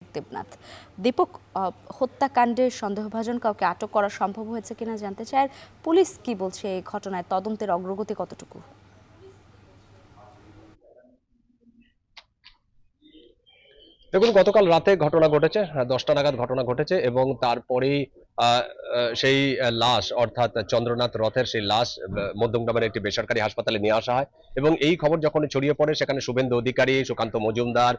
দেবনাথ। দীপক, হত্যাকাণ্ডের সন্দেহভাজন কাউকে আটক করা সম্ভব হয়েছে কিনা জানতে চাই, আর পুলিশ কি বলছে এই ঘটনায়, তদন্তের অগ্রগতি কতটুকু? দেখুন, গতকাল রাতে ঘটনা ঘটেছে, 10টা নাগাদ ঘটনা ঘটেছে এবং তারপরেই সেই লাশ অর্থাৎ চন্দ্রনাথ রথের সেই লাশ মধ্যমগ্রামের একটি বেসরকারি হাসপাতালে নিয়ে আসা হয় এবং এই খবর যখন ছড়িয়ে পড়ে সেখানে শুভেন্দু অধিকারী, সুকান্ত মজুমদার,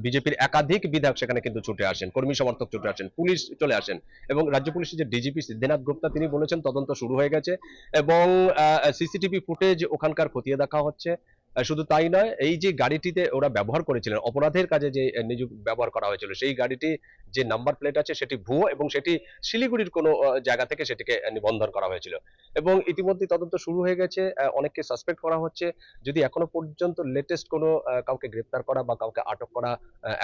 বিজেপির একাধিক বিধায়ক সেখানে কিন্তু ছুটে আসেন, কর্মী সমর্থক ছুটে আসেন, পুলিশ চলে আসেন এবং রাজ্য পুলিশের যে ডিজিপি সিদ্ধিনাথ গুপ্তা তিনি বলেছেন তদন্ত শুরু হয়ে গেছে এবং সিসিটিভি ফুটেজ ওখানকার খতিয়ে দেখা হচ্ছে। শুধু তাই নয়, এই যে গাড়িটিতে ওরা ব্যবহার করেছিলেন অপরাধের কাজে যে ব্যবহার করা হয়েছিল সেই গাড়িটি যে নাম্বার প্লেট আছে সেটি ভুয়ো এবং সেটি শিলিগুড়ির কোনো জায়গা থেকে সেটিকে নিবন্ধন করা হয়েছিল এবং ইতিমধ্যে তদন্ত শুরু হয়ে গেছে। অনেককে সাসপেক্ট করা হচ্ছে, যদি এখনো পর্যন্ত লেটেস্ট কোনো কাউকে গ্রেপ্তার করা বা কাউকে আটক করা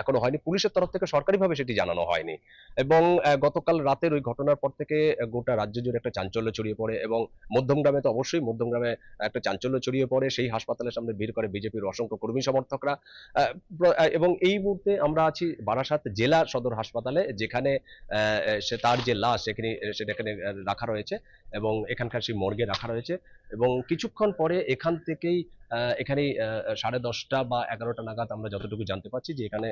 এখনো হয়নি, পুলিশের তরফ থেকে সরকারিভাবে সেটি জানানো হয়নি এবং গতকাল রাতের ওই ঘটনার পর থেকে গোটা রাজ্য জুড়ে একটা চাঞ্চল্য ছড়িয়ে পড়ে এবং মধ্যমগ্রামে তো অবশ্যই, মধ্যমগ্রামে একটা চাঞ্চল্য ছড়িয়ে পড়ে, সেই হাসপাতালের সামনে ভিড় করে বিজেপির অসংখ্য কর্মী সমর্থকরা। এবং এই মুহূর্তে আমরা আছি বারাসাত জেলা সদর হাসপাতালে, যেখানে সে তার যে লাশ সেটা এখানে রাখা রয়েছে এবং এখানকার সেই মর্গে রাখা রয়েছে এবং কিছুক্ষণ পরে এখান থেকেই এখানে 10:30 বা 11টা নাগাদ আমরা যতটুকু জানতে পারছি যে এখানে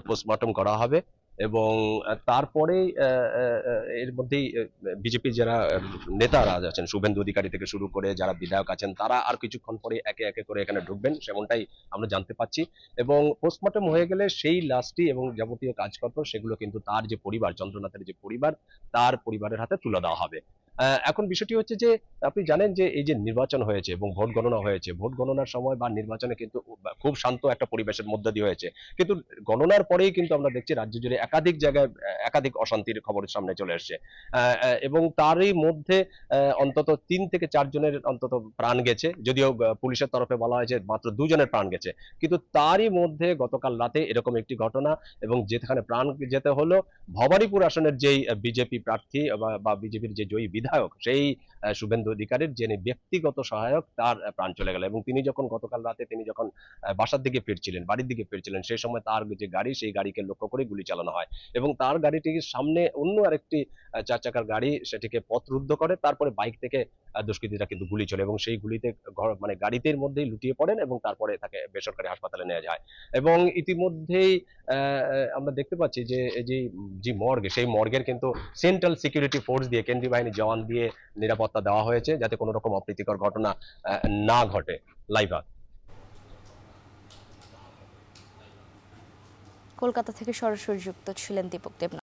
পোস্টমর্টম করা হবে এবং তারপরে এর মধ্যেই বিজেপি যারা নেতারা আছেন, শুভেন্দু অধিকারী থেকে শুরু করে যারা বিধায়ক আছেন, তারা আর কিছুক্ষণ পরে একে একে করে এখানে ঢুকবেন, সেমনটাই আমরা জানতে পাচ্ছি এবং পোস্টমর্টম হয়ে গেলে সেই লাশটি এবং যাবতীয় কাজকর্ম সেগুলো কিন্তু তার যে পরিবার, চন্দ্রনাথের যে পরিবার, তার পরিবারের হাতে তুলে দেওয়া হবে। এখন বিষয়টি হচ্ছে যে আপনি জানেন যে এই যে নির্বাচন হয়েছে এবং ভোট গণনা হয়েছে, ভোট গণনার সময় বা নির্বাচনে কিন্তু খুব শান্ত একটা পরিবেশের মধ্যে দিয়ে হয়েছে, কিন্তু গণনার পরেই কিন্তু আমরা দেখছি রাজ্য জুড়ে একাধিক জায়গায় একাধিক অশান্তির খবর সামনে চলে এসছে এবং তারই মধ্যে অন্তত 3 থেকে 4 জনের অন্তত প্রাণ গেছে, যদিও পুলিশের তরফে বলা হয়েছে মাত্র 2 জনের প্রাণ গেছে, কিন্তু তারই মধ্যে গতকাল রাতে এরকম একটি ঘটনা এবং যেখানে প্রাণ যেতে হলো ভবানীপুর আসনের যেই বিজেপি প্রার্থী বা বিজেপির যে জয়ী বিধায়ক, সেই শুভেন্দু অধিকারীর যিনি ব্যক্তিগত সহায়ক, তার প্রাণ চলে গেল এবং তিনি যখন গতকাল রাতে তিনি যখন বাসার দিকে ফিরছিলেন, বাড়ির দিকে ফিরছিলেন, সেই সময় তার যে গাড়ি, সেই গাড়িকে লক্ষ্য করে গুলি চালানো হয় এবং তার গাড়িটির সামনে অন্য আরেকটি 4 চাকার গাড়ি সেটিকে পথরুদ্ধ করে, তারপরে বাইক থেকে দুষ্কৃতীরা কিন্তু গুলি চলে এবং সেই গুলিতে মানে গাড়িটির মধ্যেই লুটিয়ে পড়েন এবং তারপরে তাকে বেসরকারি হাসপাতালে নেওয়া যায় এবং ইতিমধ্যেই আমরা দেখতে পাচ্ছি যে এই যে যে মর্গে, সেই মর্গের কিন্তু সেন্ট্রাল সিকিউরিটি ফোর্স দিয়ে, কেন্দ্রীয় বাহিনীর জওয়ান দিয়ে নিরাপত্তা দেওয়া হয়েছে যাতে কোনো রকম অপ্রীতিকর ঘটনা না ঘটে। লাইভা। কলকাতা থেকে সরাসরি যুক্ত ছিলেন দীপক দেবনাথ।